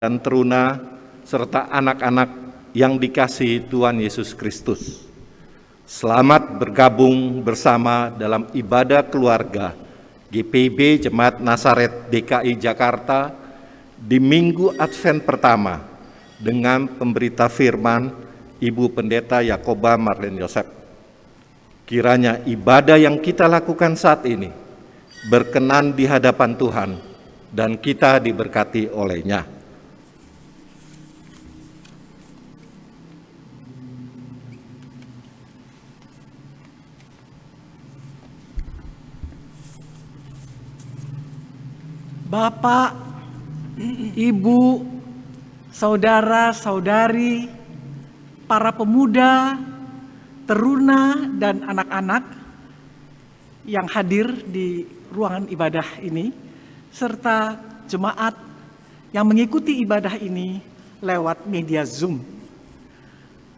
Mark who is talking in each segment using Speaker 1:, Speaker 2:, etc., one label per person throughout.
Speaker 1: dan teruna, serta anak-anak yang dikasihi Tuhan Yesus Kristus. Selamat bergabung bersama dalam ibadah keluarga GPIB Jemaat Nazaret DKI Jakarta di Minggu Advent pertama dengan pemberita firman Ibu Pendeta Yakoba Marlene Yosef. Kiranya ibadah yang kita lakukan saat ini berkenan di hadapan Tuhan dan kita diberkati oleh-Nya.
Speaker 2: Bapak, Ibu, saudara-saudari, para pemuda, teruna, dan anak-anak yang hadir di ruangan ibadah ini, serta jemaat yang mengikuti ibadah ini lewat media Zoom.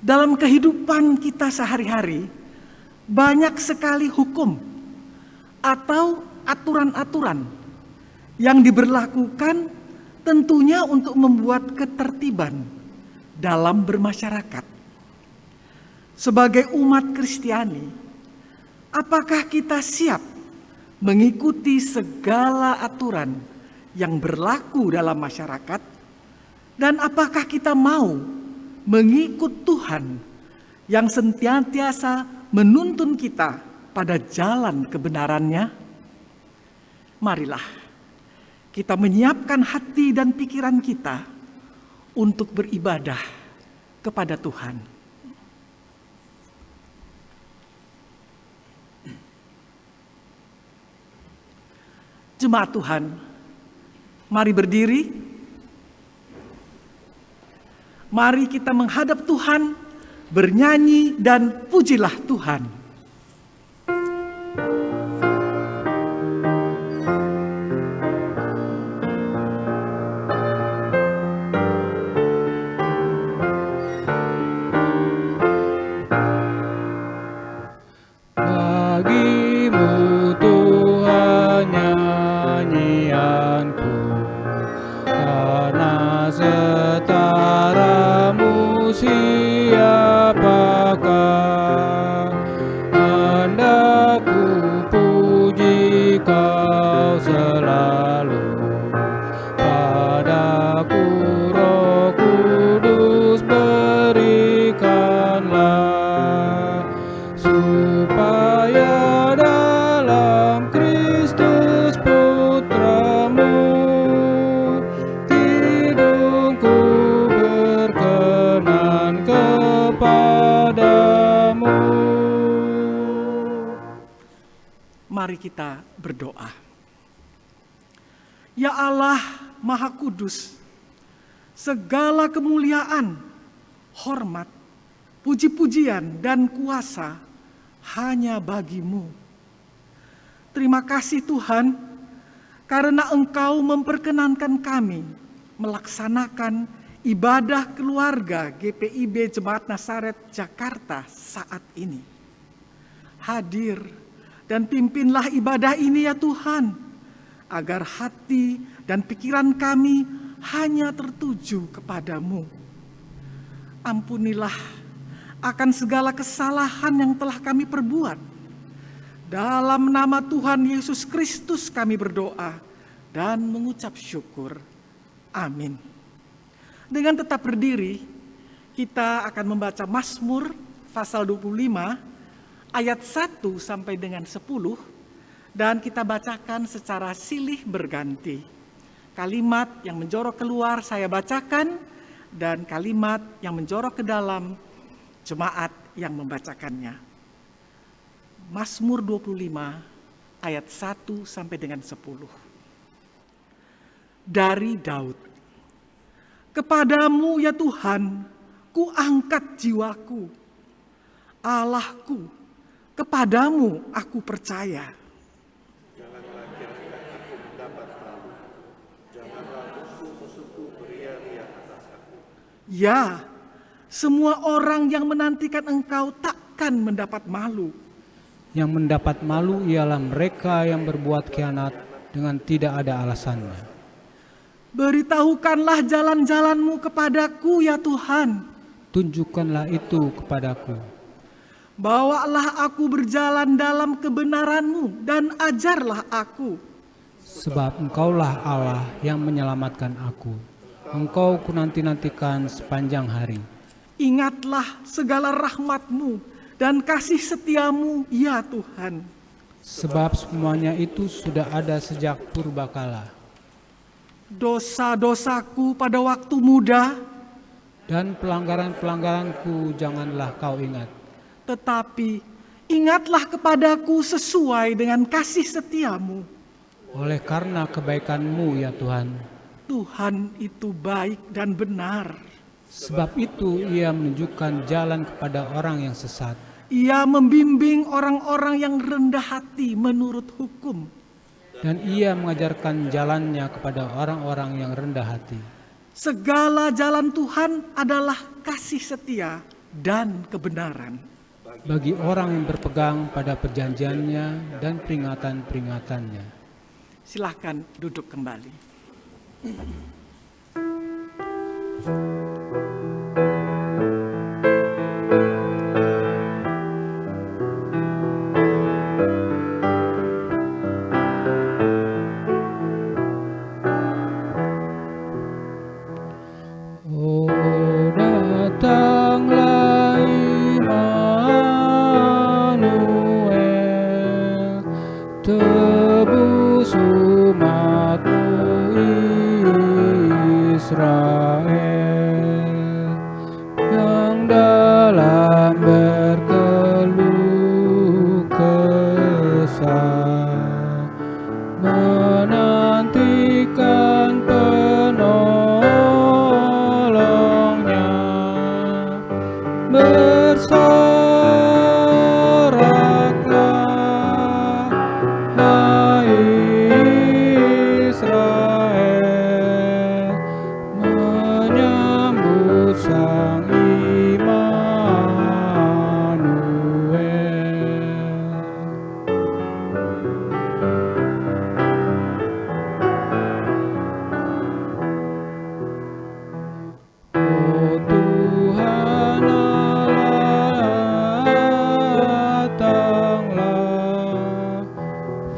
Speaker 2: Dalam kehidupan kita sehari-hari, banyak sekali hukum atau aturan-aturan yang diberlakukan tentunya untuk membuat ketertiban dalam bermasyarakat. Sebagai umat Kristiani, apakah kita siap mengikuti segala aturan yang berlaku dalam masyarakat? Dan apakah kita mau mengikut Tuhan yang senantiasa menuntun kita pada jalan kebenarannya? Marilah kita menyiapkan hati dan pikiran kita untuk beribadah kepada Tuhan. Jemaat Tuhan, mari berdiri. Mari kita menghadap Tuhan, bernyanyi dan pujilah Tuhan. Mari kita berdoa. Ya Allah Maha Kudus, segala kemuliaan, hormat, puji-pujian, dan kuasa hanya bagi-Mu. Terima kasih Tuhan, karena Engkau memperkenankan kami melaksanakan ibadah keluarga GPIB Jemaat Nazaret Jakarta saat ini. Hadir dan pimpinlah ibadah ini ya Tuhan, agar hati dan pikiran kami hanya tertuju kepadamu. Ampunilah akan segala kesalahan yang telah kami perbuat. Dalam nama Tuhan Yesus Kristus kami berdoa dan mengucap syukur. Amin. Dengan tetap berdiri, kita akan membaca Mazmur pasal 25, ayat 1 sampai dengan 10, dan kita bacakan secara silih berganti. Kalimat yang menjorok keluar saya bacakan, dan kalimat yang menjorok ke dalam jemaat yang membacakannya. Mazmur 25 ayat 1 sampai dengan 10. Dari Daud. Kepadamu ya Tuhan, ku angkat jiwaku. Allahku, kepadamu aku percaya.
Speaker 1: Janganlah kiranya aku mendapat malu. Janganlah musuh-musuhku beria-ria atas aku.
Speaker 2: Ya, semua orang yang menantikan Engkau takkan mendapat malu.
Speaker 3: Yang mendapat malu ialah mereka yang berbuat khianat dengan tidak ada alasannya.
Speaker 2: Beritahukanlah jalan-jalan-Mu kepadaku ya Tuhan.
Speaker 3: Tunjukkanlah itu kepadaku.
Speaker 2: Bawalah aku berjalan dalam kebenaran-Mu dan ajarlah aku.
Speaker 3: Sebab Engkaulah Allah yang menyelamatkan aku. Engkau kunanti-nantikan sepanjang hari.
Speaker 2: Ingatlah segala rahmat-Mu dan kasih setia-Mu ya Tuhan.
Speaker 3: Sebab semuanya itu sudah ada sejak purbakala.
Speaker 2: Dosa-dosaku pada waktu muda,
Speaker 3: Dan pelanggaran-pelanggaranku janganlah kau ingat.
Speaker 2: tetapi ingatlah kepadaku sesuai dengan kasih setia-Mu.
Speaker 3: Oleh karena kebaikan-Mu ya Tuhan.
Speaker 2: Tuhan itu baik dan benar.
Speaker 3: Sebab itu ia menunjukkan jalan kepada orang yang sesat.
Speaker 2: Ia membimbing orang-orang yang rendah hati menurut hukum.
Speaker 3: Dan ia mengajarkan jalannya kepada orang-orang yang rendah hati.
Speaker 2: Segala jalan Tuhan adalah kasih setia dan kebenaran.
Speaker 3: Bagi orang yang berpegang pada perjanjiannya dan peringatan-peringatannya.
Speaker 2: Silahkan duduk kembali.
Speaker 3: Oh, datanglah Immanuel, tebus umat-Mu Israel, yang dalam berkeluh kesah menantikan penolongnya. Bersoraklah, hai Israel, menyambut Sang Oh Tuhan Allah, datanglah,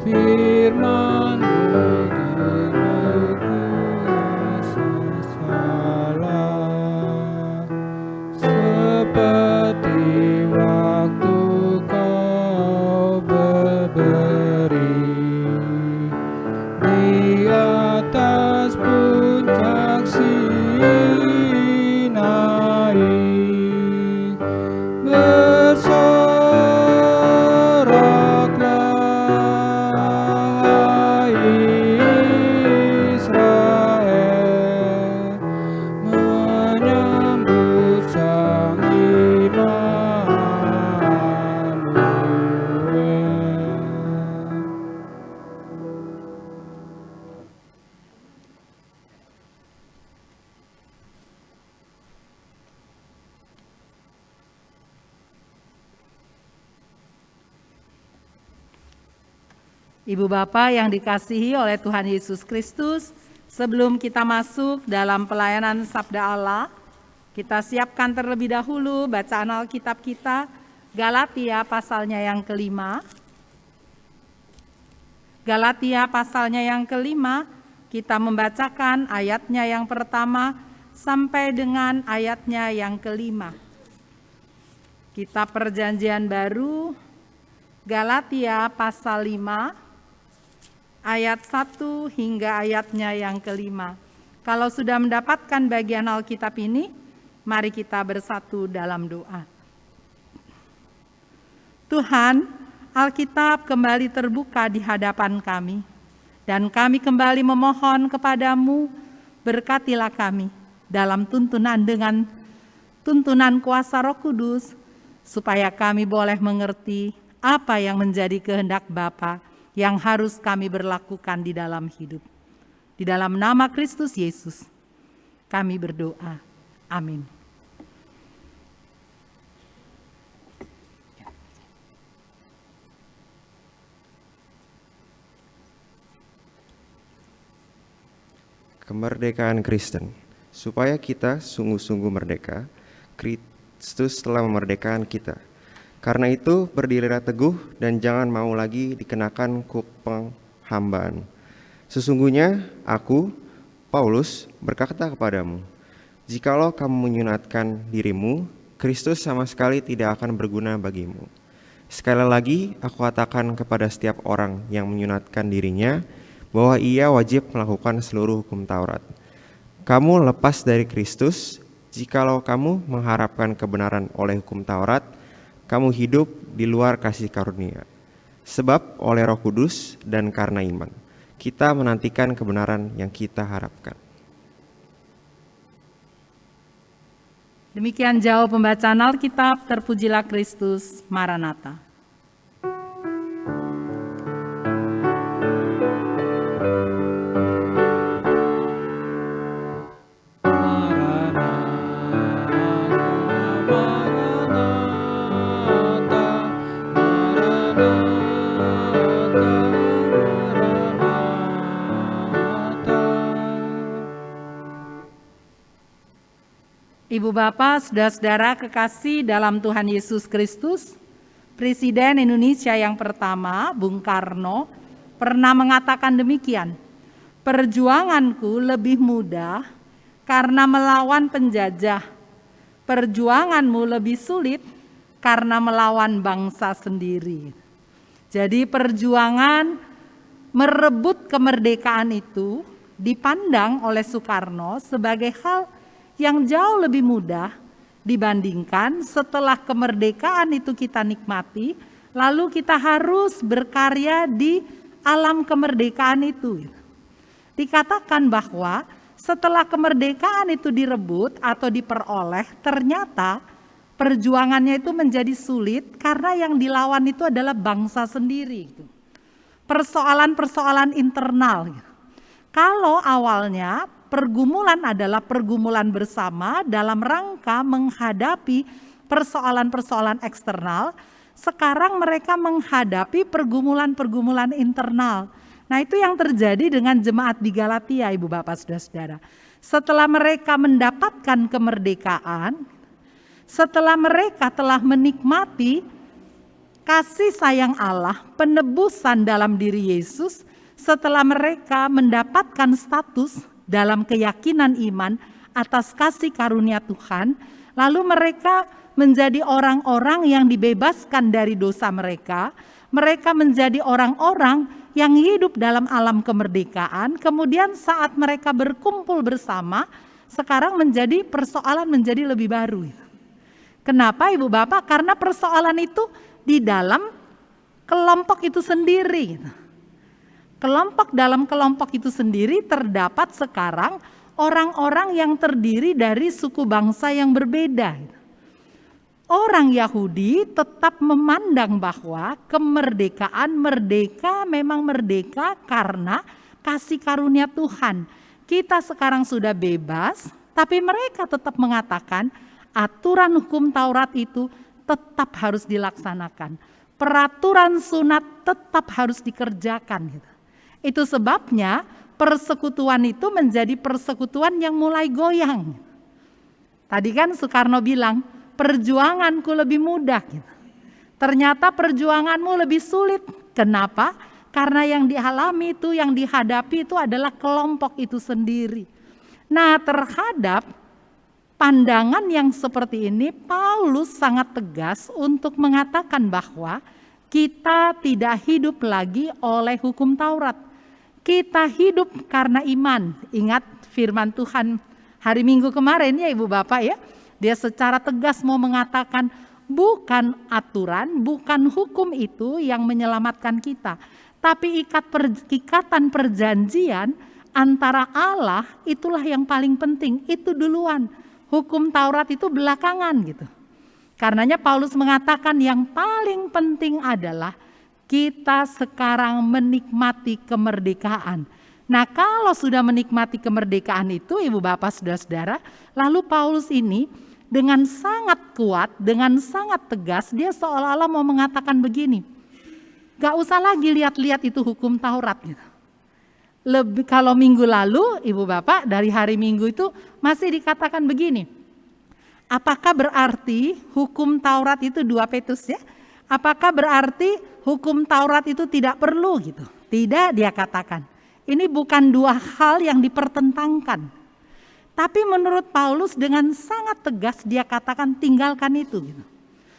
Speaker 3: firman-Mu penuh kuasa salah, seperti waktu Kau berberi di atas puncak Sinai. Bersoraklah, hai Israel, menyambut Sang Immanuel.
Speaker 4: Ibu Bapak yang dikasihi oleh Tuhan Yesus Kristus, sebelum kita masuk dalam pelayanan Sabda Allah, kita siapkan terlebih dahulu bacaan Alkitab kita, Galatia pasalnya yang kelima. Galatia pasalnya yang kelima, kita membacakan ayatnya yang pertama sampai dengan ayatnya yang kelima. Kitab Perjanjian Baru, Galatia pasal 5, ayat 1 hingga ayatnya yang kelima. Kalau sudah mendapatkan bagian Alkitab ini, mari kita bersatu dalam doa. Tuhan, Alkitab kembali terbuka di hadapan kami, dan kami kembali memohon kepadamu, berkatilah kami dalam tuntunan dengan tuntunan kuasa Roh Kudus, supaya kami boleh mengerti apa yang menjadi kehendak Bapa yang harus kami berlakukan di dalam hidup. Di dalam nama Kristus Yesus, kami berdoa. Amin.
Speaker 5: kemerdekaan Kristen, supaya kita sungguh-sungguh merdeka. Kristus telah memerdekakan kita. Karena itu berdirilah teguh dan jangan mau lagi dikenakan kuk penghambaan. Sesungguhnya aku, Paulus, berkata kepadamu, jikalau kamu menyunatkan dirimu, Kristus sama sekali tidak akan berguna bagimu. Sekali lagi aku katakan kepada setiap orang yang menyunatkan dirinya, bahwa ia wajib melakukan seluruh hukum Taurat. Kamu lepas dari Kristus, jikalau kamu mengharapkan kebenaran oleh hukum Taurat, kamu hidup di luar kasih karunia. Sebab oleh Roh Kudus dan karena iman, kita menantikan kebenaran yang kita harapkan.
Speaker 4: Demikian jauh pembacaan Alkitab, terpujilah Kristus, Maranatha. Ibu Bapak, saudara-saudara kekasih dalam Tuhan Yesus Kristus, Presiden Indonesia yang pertama, Bung Karno, pernah mengatakan demikian, perjuanganku lebih mudah karena melawan penjajah, perjuanganmu lebih sulit karena melawan bangsa sendiri. Jadi perjuangan merebut kemerdekaan itu dipandang oleh Soekarno sebagai hal yang jauh lebih mudah dibandingkan setelah kemerdekaan itu kita nikmati, lalu kita harus berkarya di alam kemerdekaan itu. Dikatakan bahwa setelah kemerdekaan itu direbut atau diperoleh, ternyata perjuangannya itu menjadi sulit karena yang dilawan itu adalah bangsa sendiri. Persoalan-persoalan internal. Kalau awalnya pergumulan adalah pergumulan bersama dalam rangka menghadapi persoalan-persoalan eksternal, sekarang mereka menghadapi pergumulan-pergumulan internal. Nah, itu yang terjadi dengan jemaat di Galatia, Ibu Bapak Saudara-saudara. Setelah mereka mendapatkan kemerdekaan, setelah mereka telah menikmati kasih sayang Allah, penebusan dalam diri Yesus, setelah mereka mendapatkan status dalam keyakinan iman atas kasih karunia Tuhan, lalu mereka menjadi orang-orang yang dibebaskan dari dosa mereka menjadi orang-orang yang hidup dalam alam kemerdekaan, kemudian saat mereka berkumpul bersama, sekarang menjadi persoalan menjadi lebih baru. Kenapa Ibu Bapak? Karena persoalan itu di dalam kelompok itu sendiri. Kelompok dalam kelompok itu sendiri terdapat sekarang orang-orang yang terdiri dari suku bangsa yang berbeda. Orang Yahudi tetap memandang bahwa kemerdekaan memang merdeka karena kasih karunia Tuhan. Kita sekarang sudah bebas, tapi mereka tetap mengatakan aturan hukum Taurat itu tetap harus dilaksanakan. Peraturan sunat tetap harus dikerjakan. Itu sebabnya persekutuan itu menjadi persekutuan yang mulai goyang. Tadi kan Soekarno bilang, perjuanganku lebih mudah. Ternyata perjuanganmu lebih sulit. Kenapa? Karena yang dialami itu, yang dihadapi itu adalah kelompok itu sendiri. Nah, terhadap pandangan yang seperti ini, Paulus sangat tegas untuk mengatakan bahwa kita tidak hidup lagi oleh hukum Taurat. Kita hidup karena iman. Ingat firman Tuhan hari Minggu kemarin ya Ibu Bapak ya. Dia secara tegas mau mengatakan bukan aturan, bukan hukum itu yang menyelamatkan kita. Tapi ikatan perjanjian antara Allah itulah yang paling penting. Itu duluan. Hukum Taurat itu belakangan gitu. Karenanya Paulus mengatakan yang paling penting adalah kita sekarang menikmati kemerdekaan. Nah, kalau sudah menikmati kemerdekaan itu, Ibu Bapak Saudara-saudara, lalu Paulus ini dengan sangat kuat, dengan sangat tegas, dia seolah-olah mau mengatakan begini, gak usah lagi lihat-lihat itu hukum Taurat. Gitu. Kalau minggu lalu, Ibu Bapak, dari hari Minggu itu masih dikatakan begini. Apakah berarti hukum Taurat itu 2 Petrus ya? Apakah berarti hukum Taurat itu tidak perlu gitu? Tidak, dia katakan. Ini bukan 2 hal yang dipertentangkan. Tapi menurut Paulus dengan sangat tegas dia katakan tinggalkan itu gitu.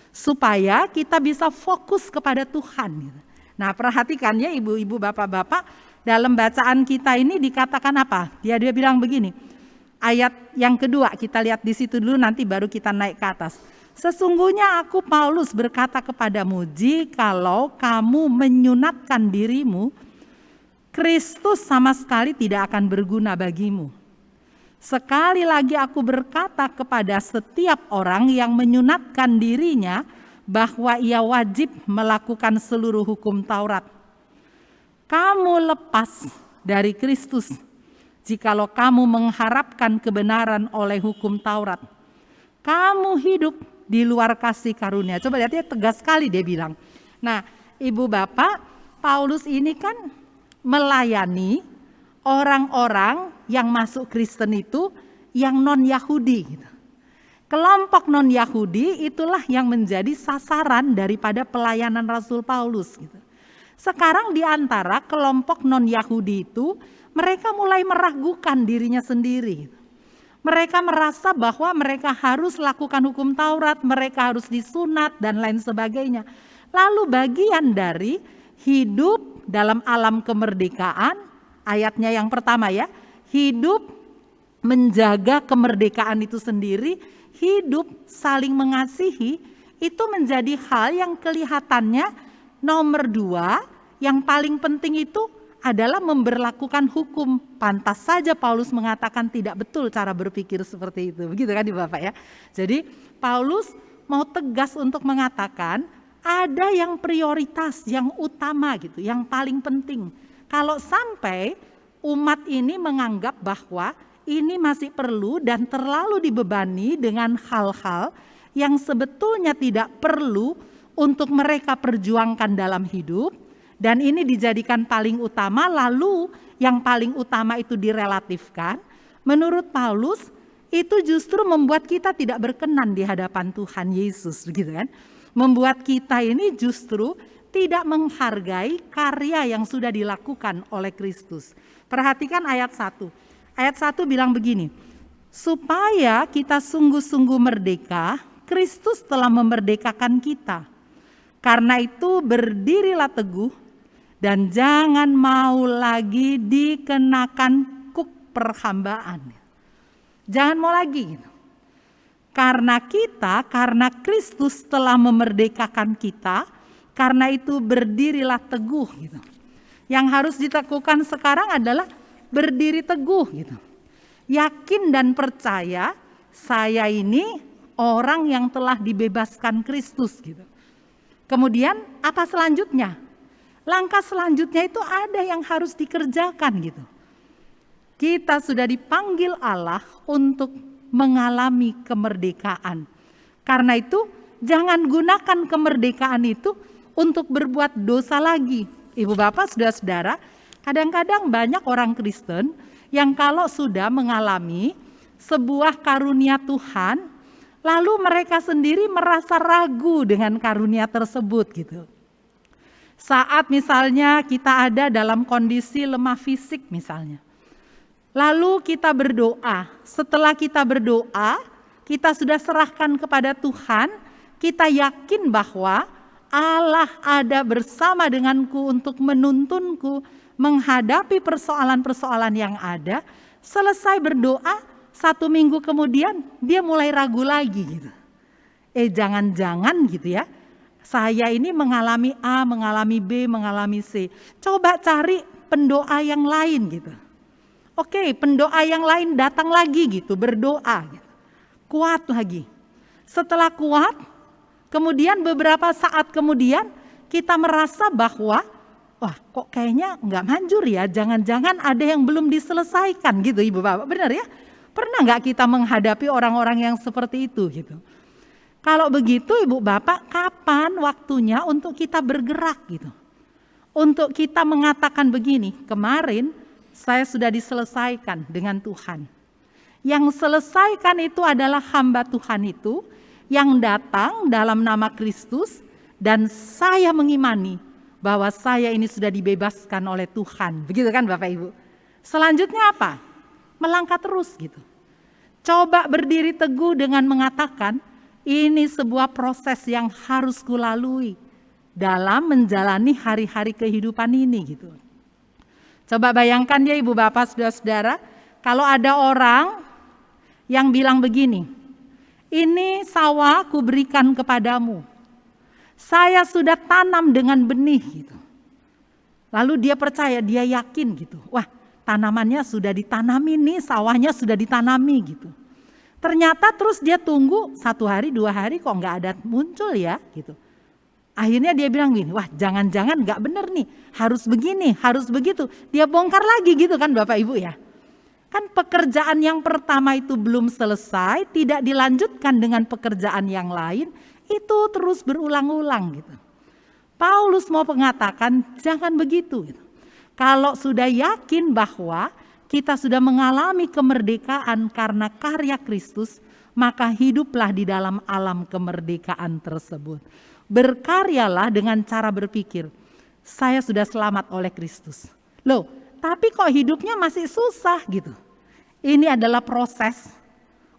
Speaker 4: Supaya kita bisa fokus kepada Tuhan gitu. Nah, perhatikan ya ibu-ibu, bapak-bapak, dalam bacaan kita ini dikatakan apa? Dia bilang begini. Ayat yang kedua kita lihat di situ dulu, nanti baru kita naik ke atas. Sesungguhnya aku Paulus berkata kepadamu, jikalau kamu menyunatkan dirimu, Kristus sama sekali tidak akan berguna bagimu. Sekali lagi aku berkata kepada setiap orang yang menyunatkan dirinya bahwa ia wajib melakukan seluruh hukum Taurat. Kamu lepas dari Kristus jikalau kamu mengharapkan kebenaran oleh hukum Taurat. Kamu hidup di luar kasih karunia. Coba lihat ya, tegas sekali dia bilang. Nah, Ibu Bapak, Paulus ini kan melayani orang-orang yang masuk Kristen itu yang non-Yahudi gitu. Kelompok non-Yahudi itulah yang menjadi sasaran daripada pelayanan Rasul Paulus gitu. Sekarang di antara kelompok non-Yahudi itu, mereka mulai meragukan dirinya sendiri. Mereka merasa bahwa mereka harus lakukan hukum Taurat, mereka harus disunat dan lain sebagainya. Lalu bagian dari hidup dalam alam kemerdekaan, ayatnya yang pertama ya, hidup menjaga kemerdekaan itu sendiri, hidup saling mengasihi, itu menjadi hal yang kelihatannya nomor 2, yang paling penting itu adalah memberlakukan hukum. Pantas saja Paulus mengatakan tidak betul cara berpikir seperti itu. Begitu kan Bapak ya. Jadi Paulus mau tegas untuk mengatakan ada yang prioritas, yang utama gitu, yang paling penting. Kalau sampai umat ini menganggap bahwa ini masih perlu dan terlalu dibebani dengan hal-hal yang sebetulnya tidak perlu untuk mereka perjuangkan dalam hidup, dan ini dijadikan paling utama, lalu yang paling utama itu direlatifkan, menurut Paulus itu justru membuat kita tidak berkenan di hadapan Tuhan Yesus, begitu kan? Membuat kita ini justru tidak menghargai karya yang sudah dilakukan oleh Kristus. Perhatikan ayat 1. Ayat 1 bilang begini, supaya kita sungguh-sungguh merdeka, Kristus telah memerdekakan kita. Karena itu berdirilah teguh, dan jangan mau lagi dikenakan kuk perhambaan. Jangan mau lagi. Karena Kristus telah memerdekakan kita, karena itu berdirilah teguh. Gitu. Yang harus diteguhkan sekarang adalah berdiri teguh. Gitu. Yakin dan percaya saya ini orang yang telah dibebaskan Kristus. Gitu. Kemudian apa selanjutnya? Langkah selanjutnya itu ada yang harus dikerjakan gitu. Kita sudah dipanggil Allah untuk mengalami kemerdekaan. Karena itu jangan gunakan kemerdekaan itu untuk berbuat dosa lagi. Ibu bapak, saudara-saudara, kadang-kadang banyak orang Kristen yang kalau sudah mengalami sebuah karunia Tuhan, lalu mereka sendiri merasa ragu dengan karunia tersebut gitu. Saat misalnya kita ada dalam kondisi lemah fisik misalnya. Lalu kita berdoa, setelah kita berdoa, kita sudah serahkan kepada Tuhan, kita yakin bahwa Allah ada bersama denganku untuk menuntunku menghadapi persoalan-persoalan yang ada. Selesai berdoa, 1 minggu kemudian dia mulai ragu lagi gitu. Jangan-jangan gitu ya. Saya ini mengalami A, mengalami B, mengalami C. Coba cari pendoa yang lain gitu. Oke, pendoa yang lain datang lagi gitu, berdoa. Gitu. Kuat lagi. Setelah kuat, kemudian beberapa saat kemudian kita merasa bahwa, wah kok kayaknya nggak manjur ya, jangan-jangan ada yang belum diselesaikan gitu Ibu Bapak, benar ya? Pernah nggak kita menghadapi orang-orang yang seperti itu gitu? Kalau begitu Ibu Bapak, kapan waktunya untuk kita bergerak gitu? Untuk kita mengatakan begini, kemarin saya sudah diselesaikan dengan Tuhan. Yang selesaikan itu adalah hamba Tuhan itu yang datang dalam nama Kristus, dan saya mengimani bahwa saya ini sudah dibebaskan oleh Tuhan. Begitu kan Bapak Ibu? Selanjutnya apa? Melangkah terus gitu. Coba berdiri teguh dengan mengatakan, ini sebuah proses yang harus kulalui dalam menjalani hari-hari kehidupan ini gitu. Coba bayangkan ya Ibu Bapak Saudara-saudara, kalau ada orang yang bilang begini, ini sawah kuberikan kepadamu, saya sudah tanam dengan benih gitu. Lalu dia percaya, dia yakin gitu, wah tanamannya sudah ditanami nih, sawahnya sudah ditanami gitu. Ternyata terus dia tunggu 1 hari 2 hari kok nggak ada muncul ya gitu. Akhirnya dia bilang gini, wah jangan-jangan nggak bener nih, harus begini, harus begitu. Dia bongkar lagi gitu kan Bapak Ibu ya. Kan pekerjaan yang pertama itu belum selesai, tidak dilanjutkan dengan pekerjaan yang lain, itu terus berulang-ulang gitu. Paulus mau mengatakan jangan begitu gitu. Kalau sudah yakin bahwa kita sudah mengalami kemerdekaan karena karya Kristus, maka hiduplah di dalam alam kemerdekaan tersebut. Berkaryalah dengan cara berpikir, saya sudah selamat oleh Kristus. Loh, tapi kok hidupnya masih susah gitu. Ini adalah proses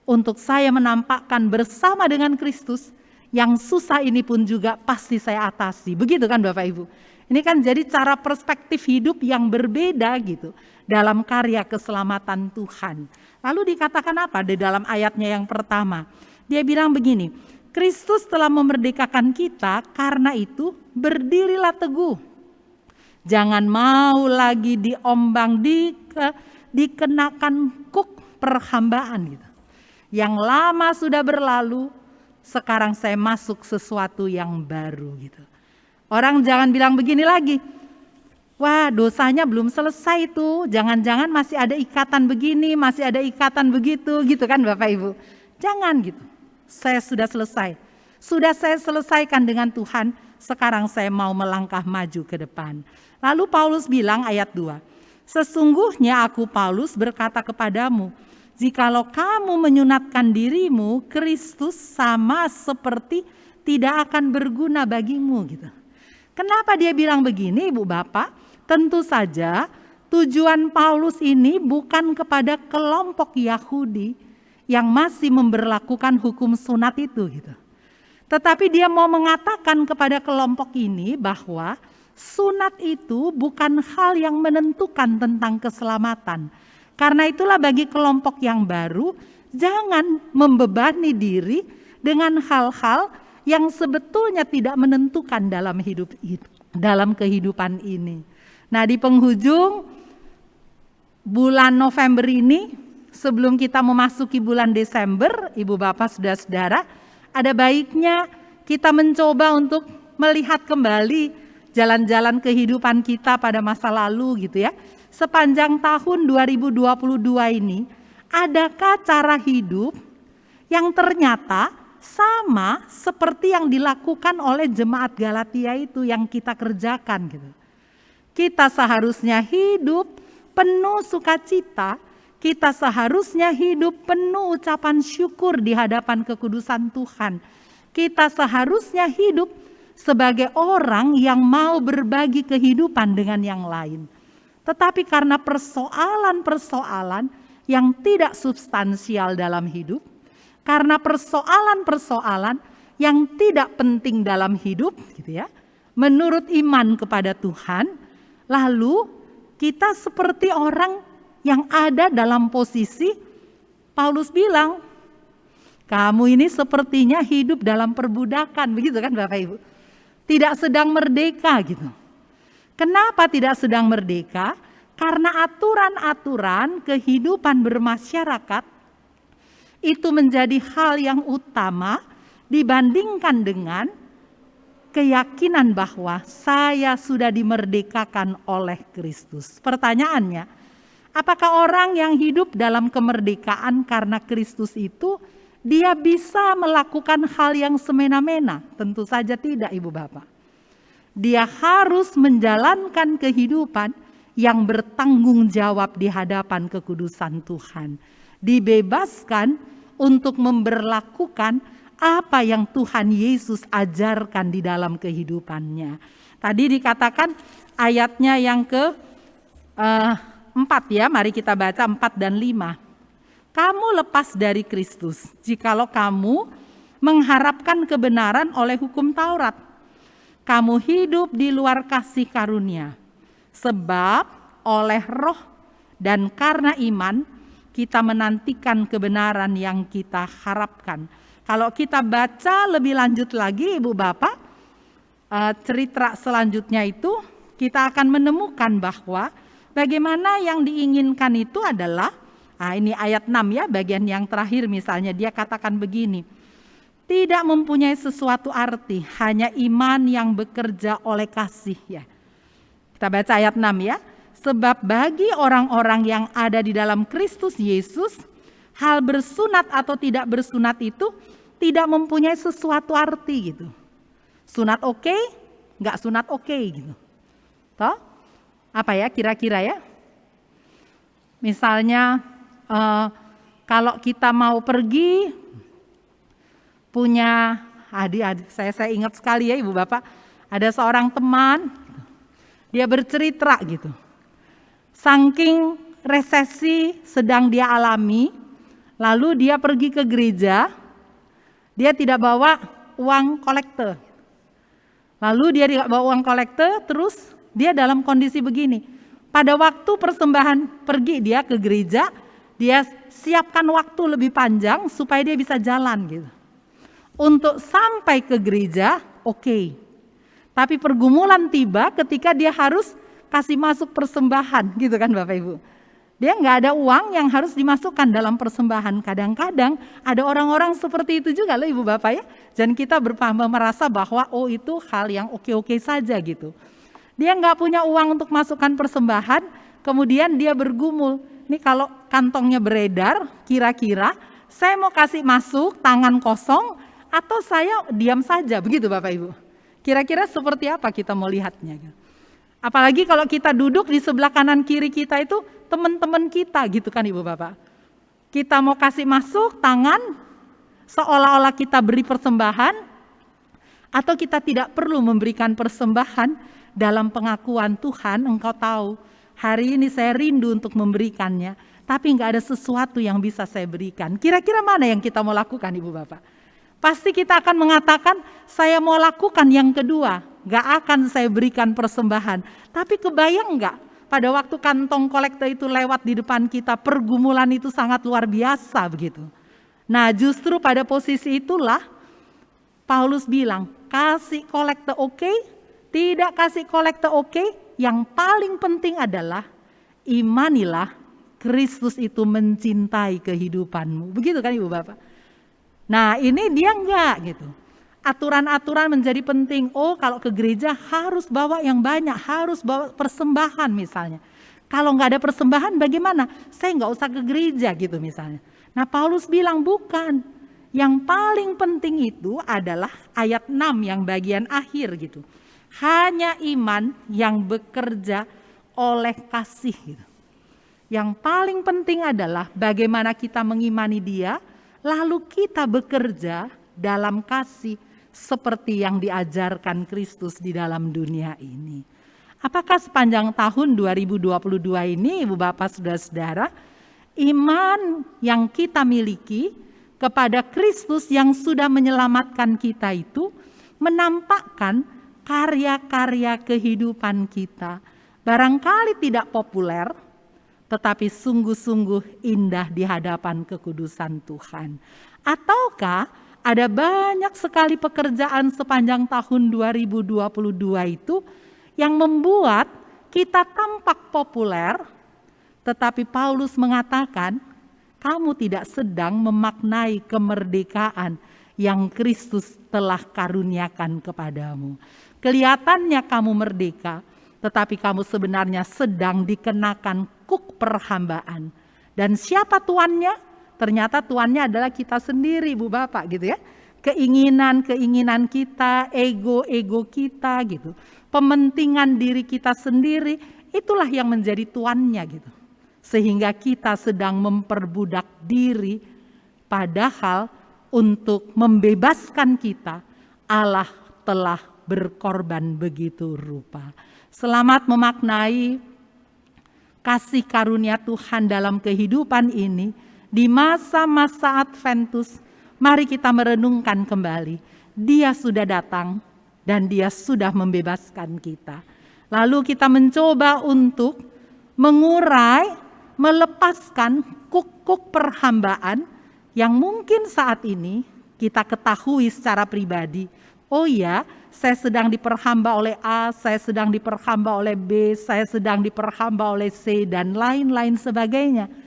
Speaker 4: untuk saya menampakkan bersama dengan Kristus, yang susah ini pun juga pasti saya atasi. Begitu kan Bapak Ibu? Ini kan jadi cara perspektif hidup yang berbeda gitu dalam karya keselamatan Tuhan. Lalu dikatakan apa di dalam ayatnya yang pertama? Dia bilang begini, Kristus telah memerdekakan kita, karena itu berdirilah teguh. Jangan mau lagi diombang, dikenakan kuk perhambaan gitu. Yang lama sudah berlalu, sekarang saya masuk sesuatu yang baru gitu. Orang jangan bilang begini lagi, wah dosanya belum selesai tuh, jangan-jangan masih ada ikatan begini, masih ada ikatan begitu gitu kan Bapak Ibu. Jangan gitu. Saya sudah selesai. Sudah saya selesaikan dengan Tuhan, sekarang saya mau melangkah maju ke depan. Lalu Paulus bilang ayat 2, sesungguhnya aku Paulus berkata kepadamu, jikalau kamu menyunatkan dirimu, Kristus sama seperti tidak akan berguna bagimu gitu. Kenapa dia bilang begini Ibu Bapak? Tentu saja tujuan Paulus ini bukan kepada kelompok Yahudi yang masih memberlakukan hukum sunat itu gitu. Tetapi dia mau mengatakan kepada kelompok ini bahwa sunat itu bukan hal yang menentukan tentang keselamatan. Karena itulah bagi kelompok yang baru, jangan membebani diri dengan hal-hal yang sebetulnya tidak menentukan dalam hidup dalam kehidupan ini. Nah, di penghujung bulan November ini, sebelum kita memasuki bulan Desember, Ibu Bapak Saudara-saudara, ada baiknya kita mencoba untuk melihat kembali jalan-jalan kehidupan kita pada masa lalu gitu ya. Sepanjang tahun 2022 ini, adakah cara hidup yang ternyata sama seperti yang dilakukan oleh jemaat Galatia itu yang kita kerjakan gitu. Kita seharusnya hidup penuh sukacita, kita seharusnya hidup penuh ucapan syukur di hadapan kekudusan Tuhan. Kita seharusnya hidup sebagai orang yang mau berbagi kehidupan dengan yang lain. Tetapi karena persoalan-persoalan yang tidak substansial dalam hidup, karena persoalan-persoalan yang tidak penting dalam hidup gitu ya, menurut iman kepada Tuhan, lalu kita seperti orang yang ada dalam posisi Paulus bilang, kamu ini sepertinya hidup dalam perbudakan, begitu kan Bapak Ibu? Tidak sedang merdeka gitu. Kenapa tidak sedang merdeka? Karena aturan-aturan kehidupan bermasyarakat itu menjadi hal yang utama dibandingkan dengan keyakinan bahwa saya sudah dimerdekakan oleh Kristus. Pertanyaannya, apakah orang yang hidup dalam kemerdekaan karena Kristus itu dia bisa melakukan hal yang semena-mena? Tentu saja tidak Ibu Bapak. Dia harus menjalankan kehidupan yang bertanggung jawab di hadapan kekudusan Tuhan. Dibebaskan untuk memberlakukan apa yang Tuhan Yesus ajarkan di dalam kehidupannya. Tadi dikatakan ayatnya yang ke 4 ya, mari kita baca 4 dan 5. Kamu lepas dari Kristus jikalau kamu mengharapkan kebenaran oleh hukum Taurat. Kamu hidup di luar kasih karunia. Sebab oleh roh dan karena iman kita menantikan kebenaran yang kita harapkan. Kalau kita baca lebih lanjut lagi Ibu Bapak, cerita selanjutnya itu kita akan menemukan bahwa bagaimana yang diinginkan itu adalah, ini ayat 6 ya, bagian yang terakhir misalnya dia katakan begini, tidak mempunyai sesuatu arti, hanya iman yang bekerja oleh kasih ya. Kita baca ayat 6 ya. Sebab bagi orang-orang yang ada di dalam Kristus Yesus, hal bersunat atau tidak bersunat itu tidak mempunyai sesuatu arti gitu. Sunat oke, nggak sunat oke gitu. Toh? Apa ya kira-kira ya? Misalnya kalau kita mau pergi punya adik-adik, saya ingat sekali ya Ibu Bapak, ada seorang teman, dia bercerita gitu. Saking resesi sedang dia alami, lalu dia pergi ke gereja, dia tidak bawa uang kolektor. Lalu dia tidak bawa uang kolektor, terus dia dalam kondisi begini. Pada waktu persembahan pergi dia ke gereja, dia siapkan waktu lebih panjang supaya dia bisa jalan gitu. Untuk sampai ke gereja, oke. Tapi pergumulan tiba ketika dia harus kasih masuk persembahan gitu kan Bapak Ibu. Dia nggak ada uang yang harus dimasukkan dalam persembahan. Kadang-kadang ada orang-orang seperti itu juga loh Ibu Bapak ya. Dan kita merasa bahwa itu hal yang oke-oke saja gitu. Dia nggak punya uang untuk masukkan persembahan, kemudian dia bergumul. Nih kalau kantongnya beredar, kira-kira saya mau kasih masuk tangan kosong atau saya diam saja, begitu Bapak Ibu. Kira-kira seperti apa kita mau lihatnya? Apalagi kalau kita duduk di sebelah kanan kiri kita itu teman-teman kita gitu kan Ibu Bapak. Kita mau kasih masuk tangan seolah-olah kita beri persembahan atau kita tidak perlu memberikan persembahan dalam pengakuan Tuhan, engkau tahu hari ini saya rindu untuk memberikannya tapi nggak ada sesuatu yang bisa saya berikan. Kira-kira mana yang kita mau lakukan Ibu Bapak? Pasti kita akan mengatakan, saya mau lakukan yang kedua, gak akan saya berikan persembahan. Tapi kebayang gak, pada waktu kantong kolektor itu lewat di depan kita, pergumulan itu sangat luar biasa begitu. Nah justru pada posisi itulah, Paulus bilang, kasih kolektor oke, tidak kasih kolektor oke, yang paling penting adalah, imanilah Kristus itu mencintai kehidupanmu. Begitu kan Ibu Bapak? Nah ini dia enggak gitu. Aturan-aturan menjadi penting. Oh kalau ke gereja harus bawa yang banyak, harus bawa persembahan misalnya. Kalau enggak ada persembahan bagaimana? Saya enggak usah ke gereja gitu misalnya. Nah Paulus bilang bukan. Yang paling penting itu adalah ayat 6 yang bagian akhir gitu. Hanya iman yang bekerja oleh kasih gitu. Yang paling penting adalah bagaimana kita mengimani Dia, lalu kita bekerja dalam kasih seperti yang diajarkan Kristus di dalam dunia ini. Apakah sepanjang tahun 2022 ini Ibu Bapak Saudara-saudara, iman yang kita miliki kepada Kristus yang sudah menyelamatkan kita itu menampakkan karya-karya kehidupan kita. Barangkali tidak populer, tetapi sungguh-sungguh indah di hadapan kekudusan Tuhan. Ataukah ada banyak sekali pekerjaan sepanjang tahun 2022 itu yang membuat kita tampak populer, tetapi Paulus mengatakan, kamu tidak sedang memaknai kemerdekaan yang Kristus telah karuniakan kepadamu. Kelihatannya kamu merdeka, tetapi kamu sebenarnya sedang dikenakan kuk perhambaan. Dan siapa tuannya? Ternyata tuannya adalah kita sendiri, Ibu Bapak gitu ya. Keinginan-keinginan kita, ego-ego kita gitu. Pementingan diri kita sendiri, itulah yang menjadi tuannya gitu. Sehingga kita sedang memperbudak diri, padahal untuk membebaskan kita, Allah telah berkorban begitu rupa. Selamat memaknai kasih karunia Tuhan dalam kehidupan ini. Di masa-masa Adventus, mari kita merenungkan kembali. Dia sudah datang dan Dia sudah membebaskan kita. Lalu kita mencoba untuk mengurai, melepaskan kuk-kuk perhambaan yang mungkin saat ini kita ketahui secara pribadi. Oh ya, saya sedang diperhamba oleh A, saya sedang diperhamba oleh B, saya sedang diperhamba oleh C, dan lain-lain sebagainya.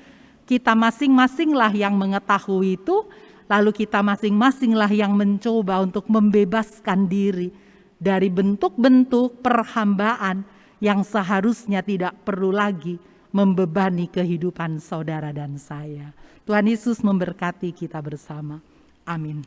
Speaker 4: Kita masing-masinglah yang mengetahui itu, lalu kita masing-masinglah yang mencoba untuk membebaskan diri dari bentuk-bentuk perhambaan yang seharusnya tidak perlu lagi membebani kehidupan saudara dan saya. Tuhan Yesus memberkati kita bersama. Amin.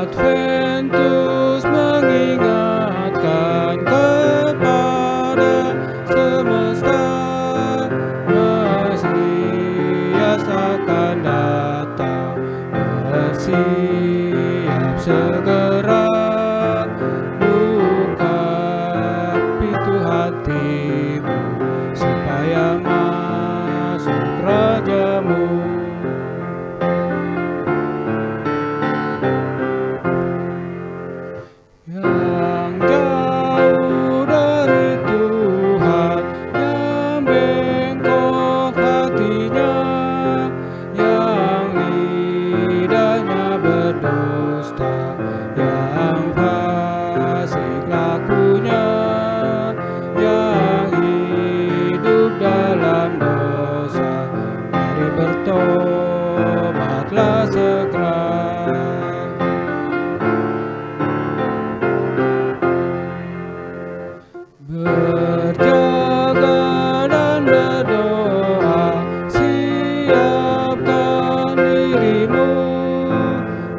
Speaker 3: Adventus mengingatkan kepada semesta, Mesias akan datang, bersiap segera. Buka pintu hatimu supaya masuk rajamu. Yang jauh dari Tuhan, yang bengkok hatinya, yang lidahnya berdusta, yang fasik lakunya, yang hidup dalam dosa, mari bertobatlah segera. Berjaga dan berdoa, siapkan dirimu,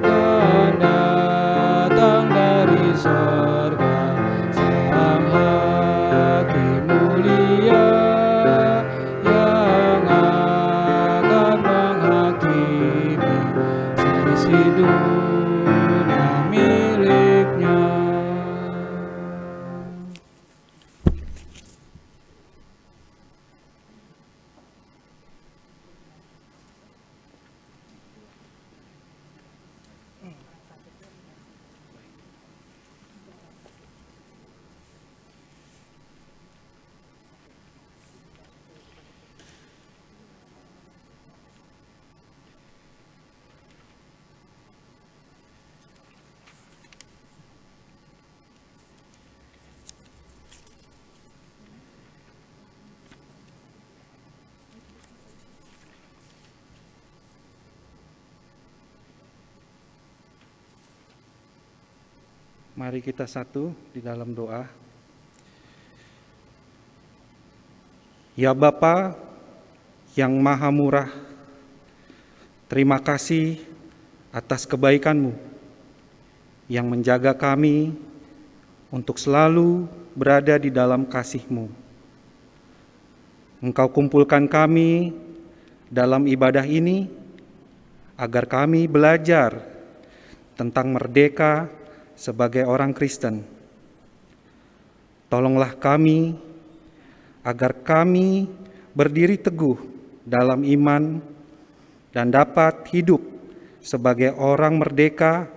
Speaker 3: kan datang dari sorga Sang Hakim mulia, yang akan menghakimi seisi dunia miliknya.
Speaker 1: Mari kita satu di dalam doa. Ya Bapa yang Maha Murah, terima kasih atas kebaikan-Mu yang menjaga kami untuk selalu berada di dalam kasih-Mu. Engkau kumpulkan kami dalam ibadah ini agar kami belajar tentang merdeka sebagai orang Kristen. Tolonglah kami agar kami berdiri teguh dalam iman dan dapat hidup sebagai orang merdeka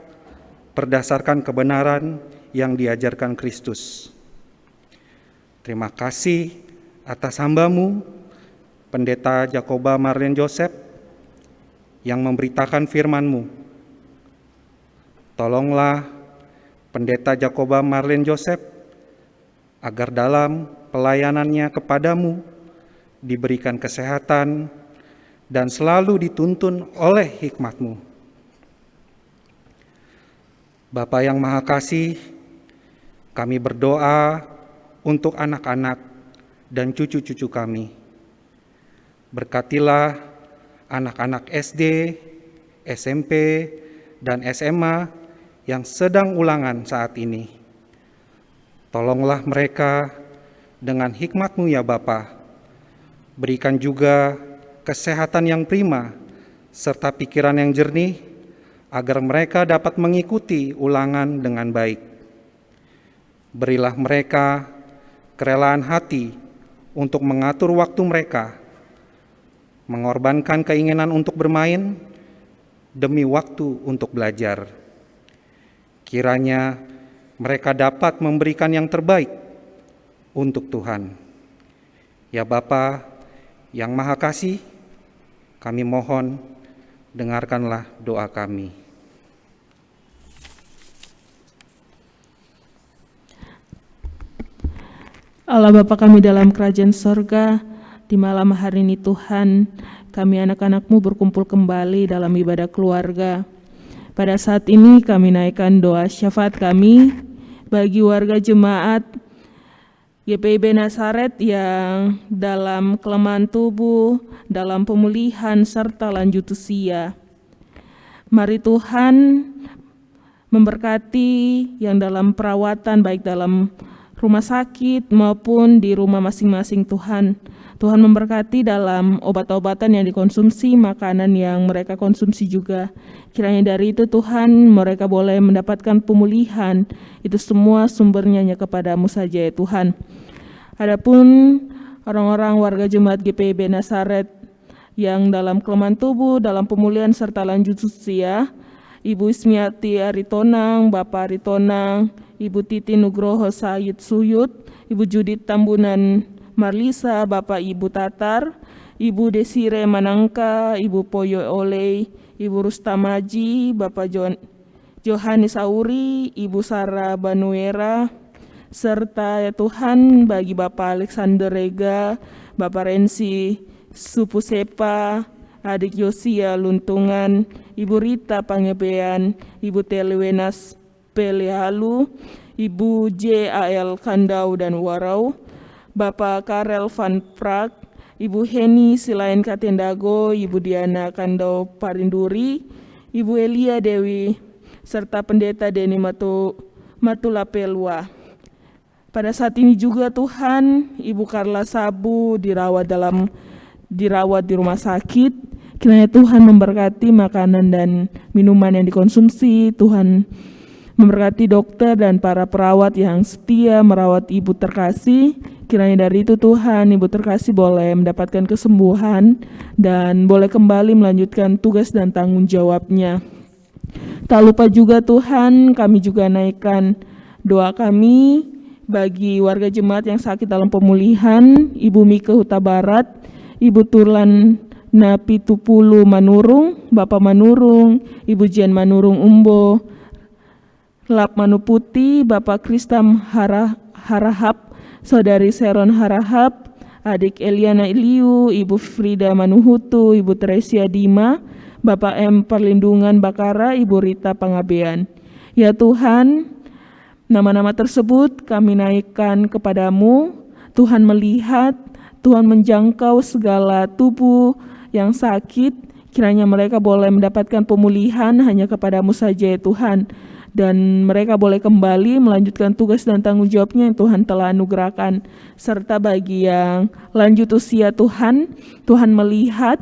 Speaker 1: berdasarkan kebenaran yang diajarkan Kristus. Terima kasih atas hamba-Mu, Pendeta Jakoba Marlene Joseph, yang memberitakan firman-Mu. Tolonglah Pendeta Jakoba Marlene Joseph agar dalam pelayanannya kepadamu
Speaker 6: diberikan kesehatan, dan selalu dituntun oleh hikmat-Mu. Bapa yang Maha Kasih, kami berdoa untuk anak-anak dan cucu-cucu kami. Berkatilah anak-anak SD, SMP, dan SMA yang sedang ulangan saat ini. Tolonglah mereka dengan hikmat-Mu ya Bapa. Berikan juga kesehatan yang prima, serta pikiran yang jernih, agar mereka dapat mengikuti ulangan dengan baik. Berilah mereka kerelaan hati untuk mengatur waktu mereka, mengorbankan keinginan untuk bermain demi waktu untuk belajar. Kiranya mereka dapat memberikan yang terbaik untuk Tuhan. Ya Bapa yang Maha Kasih, kami mohon dengarkanlah doa kami.
Speaker 7: Allah Bapa kami dalam kerajaan sorga, di malam hari ini Tuhan, kami anak-anak-Mu berkumpul kembali dalam ibadah keluarga. Pada saat ini kami naikkan doa syafaat kami bagi warga jemaat GPIB Nazaret yang dalam kelemahan tubuh, dalam pemulihan, serta lanjut usia. Mari Tuhan memberkati yang dalam perawatan, baik dalam rumah sakit maupun di rumah masing-masing Tuhan. Tuhan memberkati dalam obat-obatan yang dikonsumsi, makanan yang mereka konsumsi juga. Kiranya dari itu Tuhan mereka boleh mendapatkan pemulihan. Itu semua sumbernya hanya kepada-Mu saja ya Tuhan. Adapun orang-orang warga jemaat GPIB Nazaret yang dalam kelemahan tubuh, dalam pemulihan serta lanjut usia, Ibu Ismiati Aritonang, Bapak Aritonang, Ibu Titi Nugroho Said Suyut, Ibu Judit Tambunan Marlisa, Bapak Ibu Tatar, Ibu Desire Manangka, Ibu Poyo Oley, Ibu Rustamaji, Bapak Johanis Auri, Ibu Sarah Banuera, serta ya Tuhan bagi Bapak Alexander Rega, Bapak Rensi Supusepa, Adik Yosia Luntungan, Ibu Rita Pangebean, Ibu Telewenas Pelehalu, Ibu J.A.L. Kandau dan Warau, Bapak Karel Van Prak, Ibu Heni Silain Katendago, Ibu Diana Kandau Parinduri, Ibu Elia Dewi, serta Pendeta Deni Matulapelwa. Pada saat ini juga Tuhan, Ibu Karla Sabu dirawat di rumah sakit. Kiranya Tuhan memberkati makanan dan minuman yang dikonsumsi. Tuhan memberkati dokter dan para perawat yang setia merawat Ibu terkasih. Kiranya dari itu Tuhan, Ibu terkasih boleh mendapatkan kesembuhan dan boleh kembali melanjutkan tugas dan tanggung jawabnya. Tak lupa juga Tuhan, kami juga naikkan doa kami bagi warga jemaat yang sakit dalam pemulihan, Ibu Mika Huta Barat, Ibu Turlan Napi Tupulu Manurung, Bapak Manurung, Ibu Jen Manurung Umbo, Lap Manuputi, Bapak Kristam Harahap, Saudari Seron Harahap, Adik Eliana Iliu, Ibu Frida Manuhutu, Ibu Teresia Dima, Bapak M. Perlindungan Bakara, Ibu Rita Pangabean. Ya Tuhan, nama-nama tersebut kami naikkan kepadamu. Tuhan melihat, Tuhan menjangkau segala tubuh yang sakit. Kiranya mereka boleh mendapatkan pemulihan hanya kepadamu saja ya Tuhan. Dan mereka boleh kembali melanjutkan tugas dan tanggung jawabnya yang Tuhan telah anugerahkan. Serta bagi yang lanjut usia Tuhan, Tuhan melihat,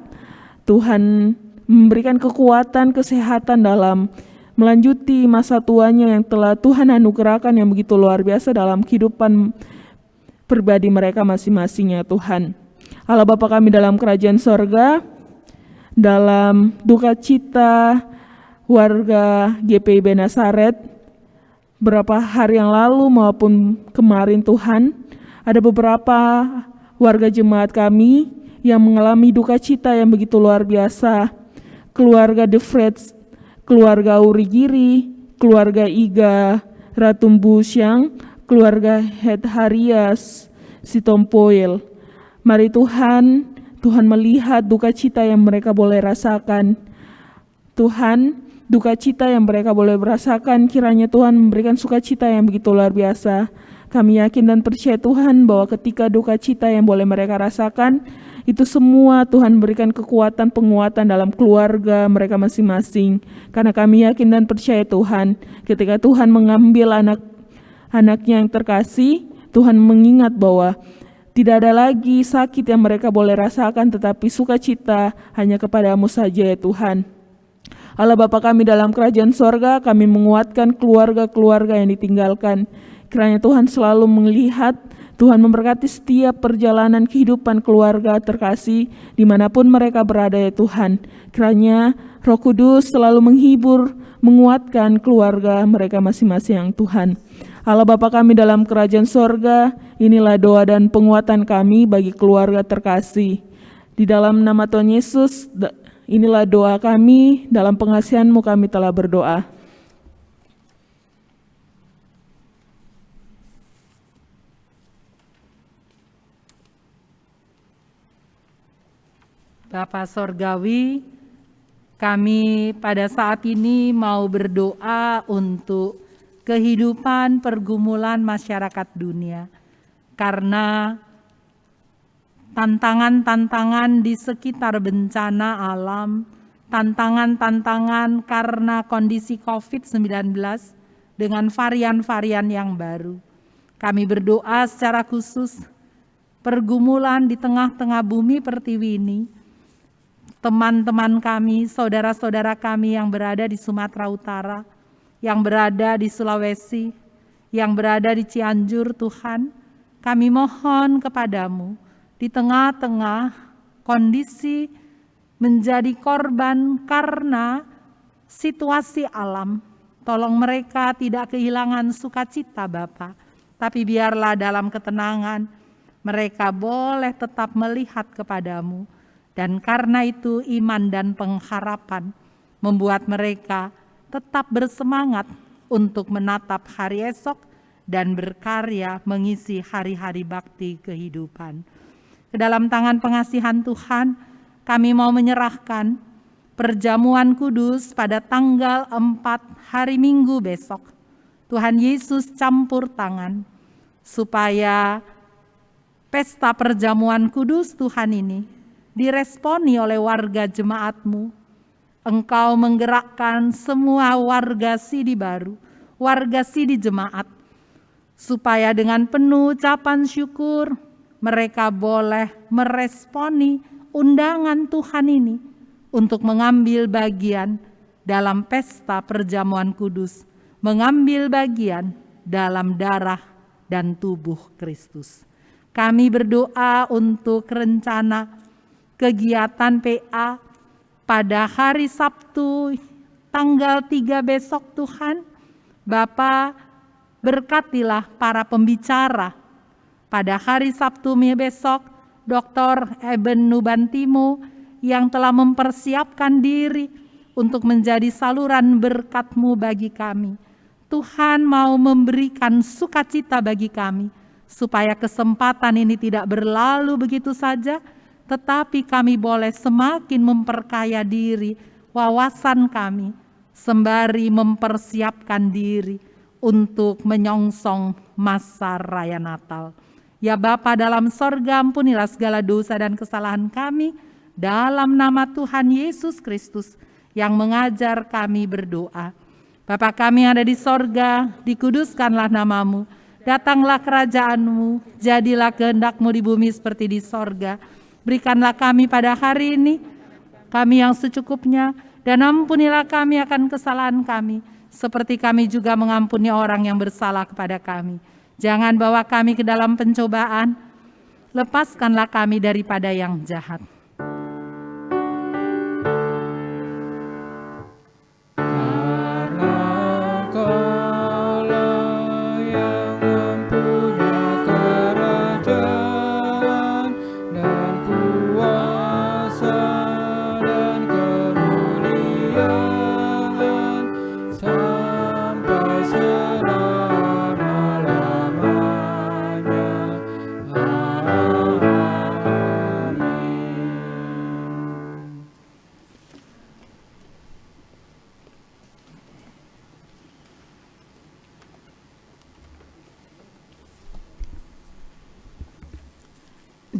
Speaker 7: Tuhan memberikan kekuatan, kesehatan dalam melanjuti masa tuanya yang telah Tuhan anugerahkan yang begitu luar biasa dalam kehidupan pribadi mereka masing-masing ya Tuhan. Allah Bapa kami dalam kerajaan sorga, dalam duka cita warga GPIB Nazaret beberapa hari yang lalu maupun kemarin Tuhan, ada beberapa warga jemaat kami yang mengalami duka cita yang begitu luar biasa. Keluarga De Freds, keluarga Urigiri, keluarga Iga Ratumbusyang, keluarga Het Harias Sitompoel. Mari Tuhan melihat duka cita yang mereka boleh rasakan. Tuhan, duka cita yang mereka boleh rasakan, kiranya Tuhan memberikan sukacita yang begitu luar biasa. Kami yakin dan percaya Tuhan bahwa ketika duka cita yang boleh mereka rasakan, itu semua Tuhan berikan kekuatan, penguatan dalam keluarga mereka masing-masing. Karena kami yakin dan percaya Tuhan, ketika Tuhan mengambil anak-anaknya yang terkasih, Tuhan mengingat bahwa tidak ada lagi sakit yang mereka boleh rasakan, tetapi sukacita hanya kepadamu saja ya Tuhan. Allah Bapa kami dalam kerajaan sorga, kami menguatkan keluarga-keluarga yang ditinggalkan. Kiranya Tuhan selalu melihat, Tuhan memberkati setiap perjalanan kehidupan keluarga terkasih dimanapun mereka berada ya Tuhan. Kiranya Roh Kudus selalu menghibur, menguatkan keluarga mereka masing-masing yang Tuhan. Allah Bapa kami dalam kerajaan sorga, inilah doa dan penguatan kami bagi keluarga terkasih. Di dalam nama Tuhan Yesus, inilah doa kami, dalam pengasihan-Mu kami telah berdoa.
Speaker 4: Bapa Sorgawi, kami pada saat ini mau berdoa untuk kehidupan pergumulan masyarakat dunia. Karena tantangan-tantangan di sekitar bencana alam, tantangan-tantangan karena kondisi COVID-19 dengan varian-varian yang baru. Kami berdoa secara khusus pergumulan di tengah-tengah bumi pertiwi ini, teman-teman kami, saudara-saudara kami yang berada di Sumatera Utara, yang berada di Sulawesi, yang berada di Cianjur, Tuhan, kami mohon kepadamu, di tengah-tengah kondisi menjadi korban karena situasi alam, tolong mereka tidak kehilangan sukacita Bapa, tapi biarlah dalam ketenangan mereka boleh tetap melihat kepadamu. Dan karena itu iman dan pengharapan membuat mereka tetap bersemangat untuk menatap hari esok dan berkarya mengisi hari-hari bakti kehidupan. Ke dalam tangan pengasihan Tuhan, kami mau menyerahkan perjamuan kudus pada tanggal 4 hari Minggu besok. Tuhan Yesus campur tangan supaya pesta perjamuan kudus Tuhan ini diresponi oleh warga jemaat-Mu. Engkau menggerakkan semua warga Sidi Baru, warga Sidi Jemaat, supaya dengan penuh ucapan syukur mereka boleh meresponi undangan Tuhan ini untuk mengambil bagian dalam pesta perjamuan kudus, mengambil bagian dalam darah dan tubuh Kristus. Kami berdoa untuk rencana kegiatan PA pada hari Sabtu tanggal 3 besok Tuhan. Bapa, berkatilah para pembicara. Pada hari Sabtu besok, Dr. Eben Nubantimo yang telah mempersiapkan diri untuk menjadi saluran berkat-Mu bagi kami. Tuhan mau memberikan sukacita bagi kami, supaya kesempatan ini tidak berlalu begitu saja, tetapi kami boleh semakin memperkaya diri, wawasan kami, sembari mempersiapkan diri untuk menyongsong masa raya Natal. Ya Bapa dalam sorga, ampunilah segala dosa dan kesalahan kami, dalam nama Tuhan Yesus Kristus yang mengajar kami berdoa. Bapa kami yang ada di sorga, dikuduskanlah nama-Mu, datanglah kerajaan-Mu, jadilah kehendak-Mu di bumi seperti di sorga. Berikanlah kami pada hari ini, kami yang secukupnya, dan ampunilah kami akan kesalahan kami, seperti kami juga mengampuni orang yang bersalah kepada kami. Jangan bawa kami ke dalam pencobaan, lepaskanlah kami daripada yang jahat.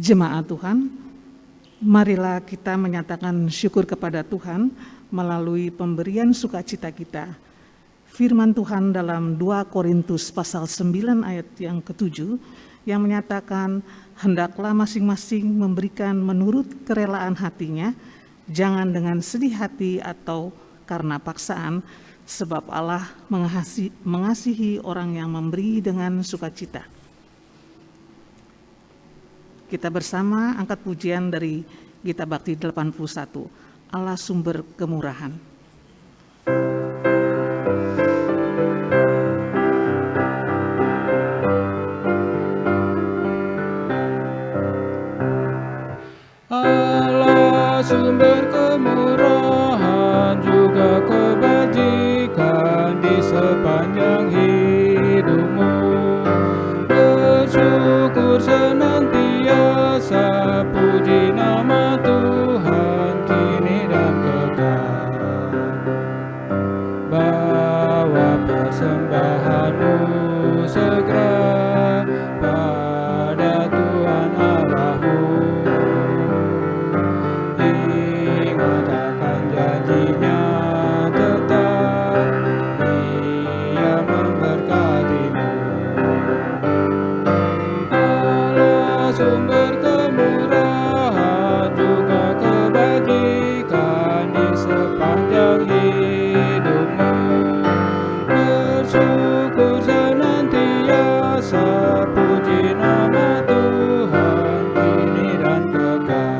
Speaker 8: Jemaat Tuhan, marilah kita menyatakan syukur kepada Tuhan melalui pemberian sukacita kita. Firman Tuhan dalam 2 Korintus pasal 9 ayat yang ke-7 yang menyatakan, hendaklah masing-masing memberikan menurut kerelaan hatinya, jangan dengan sedih hati atau karena paksaan, sebab Allah mengasihi orang yang memberi dengan sukacita. Kita bersama angkat pujian dari Gita Bakti 81, Allah sumber kemurahan.
Speaker 3: Allah sumber kemurahan juga kebajikan di sepanjang hidupmu. Bersyukur senantiasa, puji nama Tuhan kini dan kekal. Bawa persembahanmu segera pada Tuhan Allahmu. Ingat akan janjinya tetap, Ia memberkatimu. Allah sumber kemurahan juga kebajikan di sepanjang hidupmu. Bersyukur senantiasa, puji nama Tuhan kini dan kekal.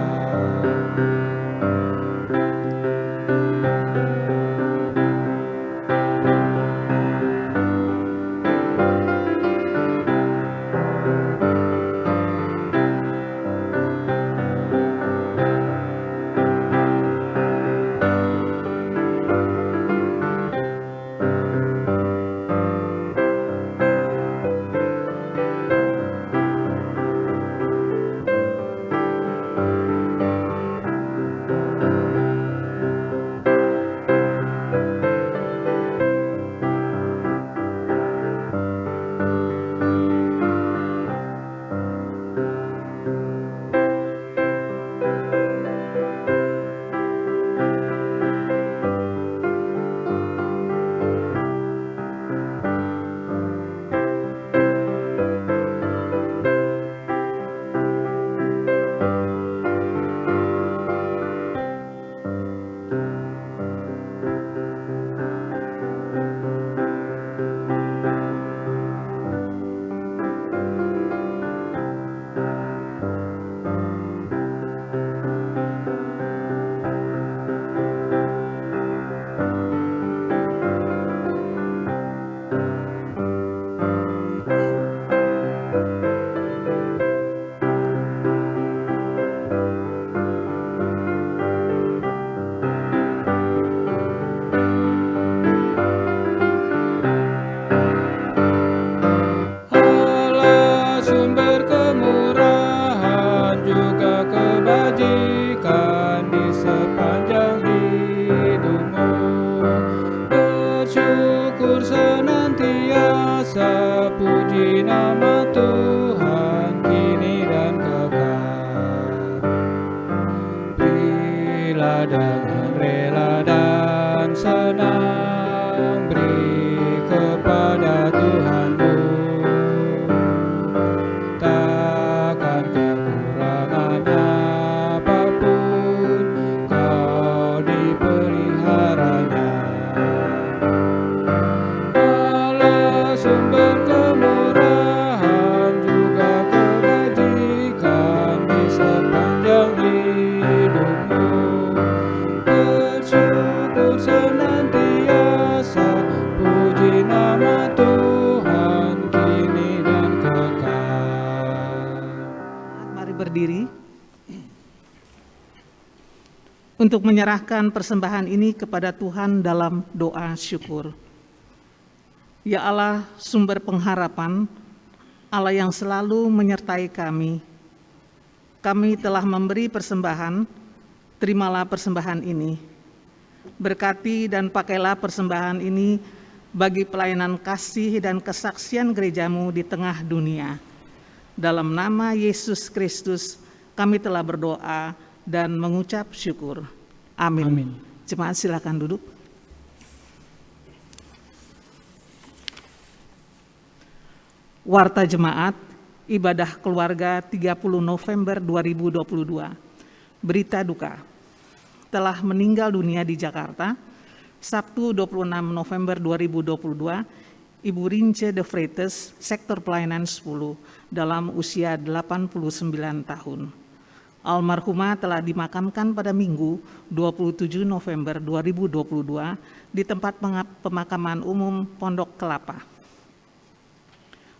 Speaker 3: kebajikan di sepanjang hidupmu. Bersyukur senantiasa, puji nama Tuhan kini dan kekal. Berilah dengan rela dan senang, beri kepada Tuhanmu. Takkan kekurangan apapun, kau dipeliharanya. Allah sumber kemurahan juga kebajikan di sepanjang hidupmu. Bersyukur senantiasa, puji nama Tuhan kini dan kekal.
Speaker 8: Mari berdiri untuk menyerahkan persembahan ini kepada Tuhan dalam doa syukur. Ya Allah, sumber pengharapan, Allah yang selalu menyertai kami. Kami telah memberi persembahan, terimalah persembahan ini. Berkati dan pakailah persembahan ini bagi pelayanan kasih dan kesaksian gerejamu di tengah dunia. Dalam nama Yesus Kristus, Kami telah berdoa dan mengucap syukur. Amin.
Speaker 3: Amin.
Speaker 8: Jemaat silakan duduk. Warta Jemaat, Ibadah Keluarga 30 November 2022. Berita duka. Telah meninggal dunia di Jakarta, Sabtu 26 November 2022, Ibu Rince de Freites, Sektor Pelayanan 10, dalam usia 89 tahun. Almarhumah telah dimakamkan pada Minggu 27 November 2022 di tempat pemakaman umum Pondok Kelapa.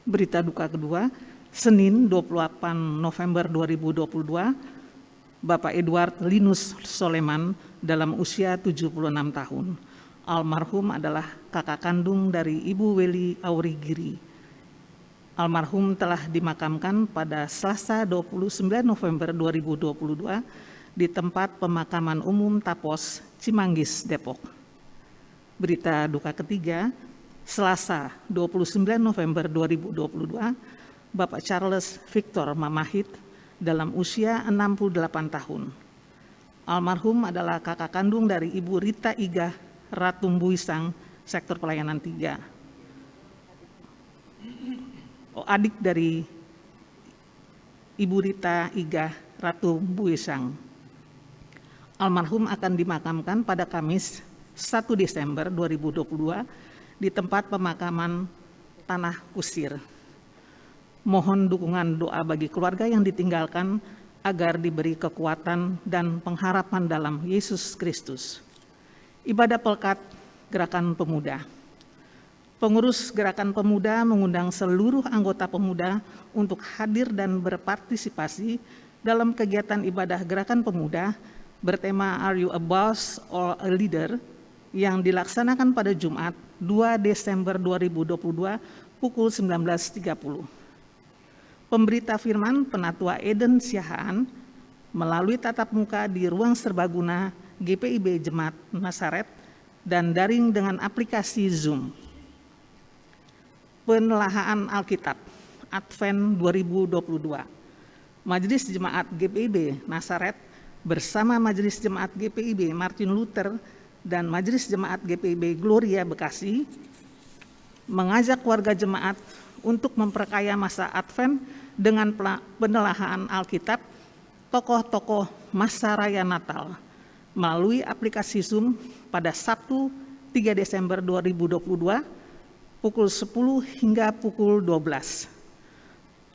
Speaker 8: Berita duka kedua, Senin 28 November 2022, Bapak Edward Linus Soleman dalam usia 76 tahun. Almarhum adalah kakak kandung dari Ibu Weli Aurigiri. Almarhum telah dimakamkan pada Selasa 29 November 2022 di tempat pemakaman umum Tapos, Cimanggis, Depok. Berita duka ketiga, Selasa 29 November 2022, Bapak Charles Victor Mamahit dalam usia 68 tahun. Almarhum adalah kakak kandung dari Ibu Rita Iga Ratumbuisang, Sektor Pelayanan 3. Adik dari Ibu Rita Iga Ratumbuisang. Almarhum akan dimakamkan pada Kamis 1 Desember 2022 di tempat pemakaman Tanah Kusir. Mohon dukungan doa bagi keluarga yang ditinggalkan agar diberi kekuatan dan pengharapan dalam Yesus Kristus. Ibadah Pelkat Gerakan Pemuda. Pengurus Gerakan Pemuda mengundang seluruh anggota pemuda untuk hadir dan berpartisipasi dalam kegiatan ibadah Gerakan Pemuda bertema Are You a Boss or a Leader yang dilaksanakan pada Jumat 2 Desember 2022 pukul 19.30. Pemberita firman Penatua Eden Siahaan melalui tatap muka di ruang serbaguna GPIB Jemaat Nasaret dan daring dengan aplikasi Zoom. Penelahaan Alkitab Advent 2022. Majelis Jemaat GPIB Nasaret bersama Majelis Jemaat GPIB Martin Luther dan Majelis Jemaat GPIB Gloria Bekasi mengajak warga jemaat untuk memperkaya masa Advent dengan penelahaan Alkitab tokoh-tokoh masa raya Natal melalui aplikasi Zoom pada Sabtu 3 Desember 2022 pukul 10 hingga pukul 12.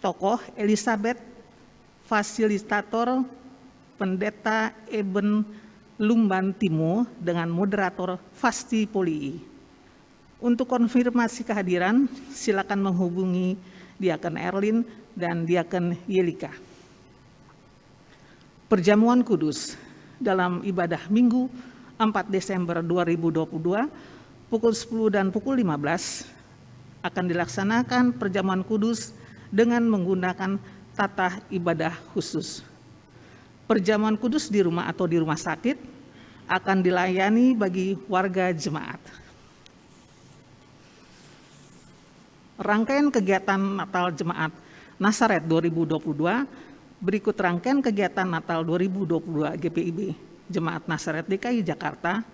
Speaker 8: Tokoh Elizabeth, fasilitator Pendeta Eben Lumban Timo dengan moderator Fasti Polii. Untuk konfirmasi kehadiran, silakan menghubungi Diaken Erlin dan Diaken Yelika. Perjamuan Kudus dalam ibadah Minggu 4 Desember 2022 pukul 10 dan pukul 15 akan dilaksanakan perjamuan kudus dengan menggunakan tata ibadah khusus. Perjamuan kudus di rumah atau di rumah sakit akan dilayani bagi warga jemaat. Rangkaian kegiatan Natal Jemaat Nasaret 2022 berikut rangkaian kegiatan Natal 2022 GPIB Jemaat Nasaret DKI Jakarta.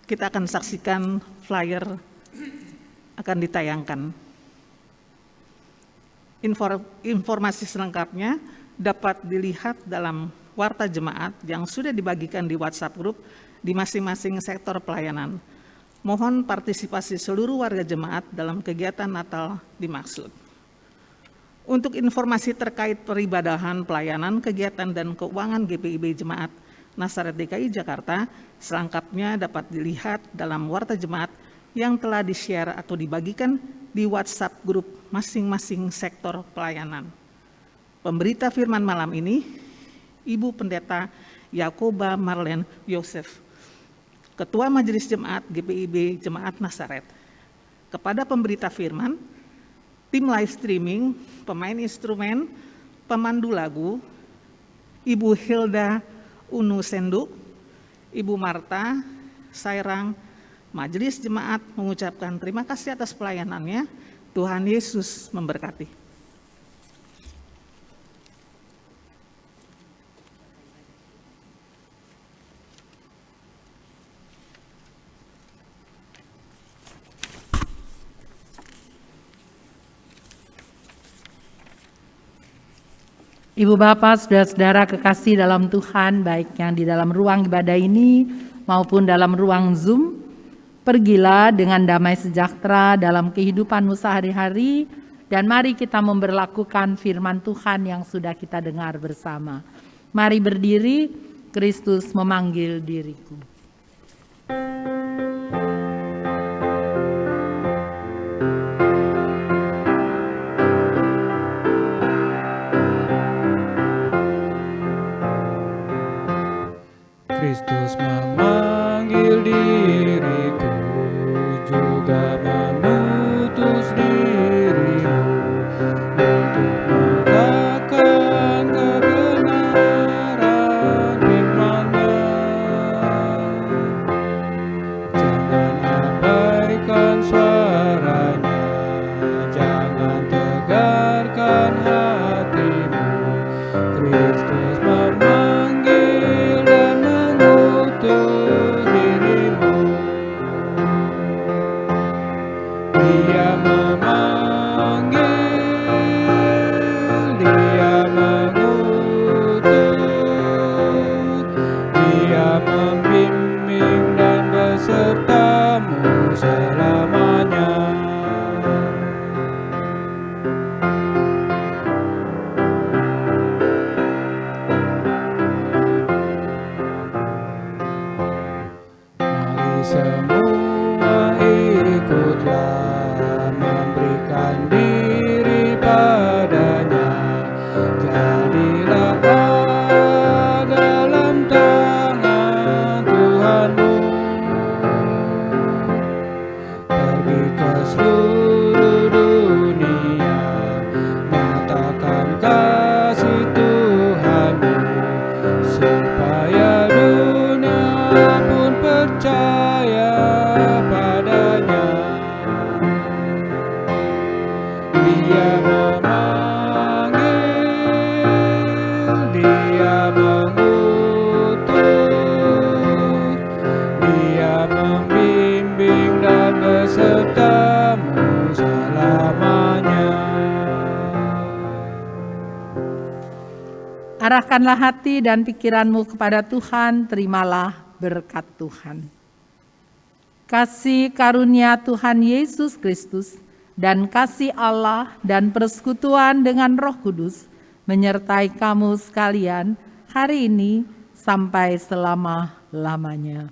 Speaker 8: Kita akan saksikan flyer akan ditayangkan. Informasi selengkapnya dapat dilihat dalam warta jemaat yang sudah dibagikan di WhatsApp group di masing-masing sektor pelayanan. Mohon partisipasi seluruh warga jemaat dalam kegiatan Natal dimaksud. Untuk informasi terkait peribadahan, pelayanan, kegiatan, dan keuangan GPIB Jemaat Nasaret DKI Jakarta, selengkapnya dapat dilihat dalam warta jemaat yang telah di-share atau dibagikan di WhatsApp grup masing-masing sektor pelayanan. Pemberita firman malam ini, Ibu Pendeta Yakoba Marlen Yosef, Ketua Majelis Jemaat GPIB Jemaat Nasaret. Kepada pemberita firman, tim live streaming, pemain instrumen, pemandu lagu, Ibu Hilda Unu Senduk, Ibu Marta Sairang, Majelis Jemaat mengucapkan terima kasih atas pelayanannya. Tuhan Yesus memberkati.
Speaker 4: Ibu Bapak, saudara-saudara kekasih dalam Tuhan, baik yang di dalam ruang ibadah ini maupun dalam ruang Zoom, pergilah dengan damai sejahtera dalam kehidupanmu sehari-hari, dan mari kita memberlakukan firman Tuhan yang sudah kita dengar bersama. Mari berdiri, Kristus memanggil diriku.
Speaker 3: Kristus memanggil diriku, juga mengutus dirimu untuk mengatakan kebenaran firman-Nya. Jangan abaikan suaranya, jangan tegarkan hatimu. Kristus memanggil dan mengutus dirimu. Dia memanggil, Dia mengutus, Dia membimbing dan besertamu selamanya. Mari semua ikutlah memberikan diri padanya. Jadilah dalam tangan Tuhanmu. Pergi ke seluruh dunia, nyatakan kasih Tuhanmu, supaya dunia pun percaya padanya. Dia memanggil, Dia mengutus, Dia membimbing dan besertamu selamanya.
Speaker 4: Arahkanlah hati dan pikiranmu kepada Tuhan, terimalah berkat Tuhan. Kasih karunia Tuhan Yesus Kristus dan kasih Allah dan persekutuan dengan Roh Kudus menyertai kamu sekalian hari ini sampai selama-lamanya.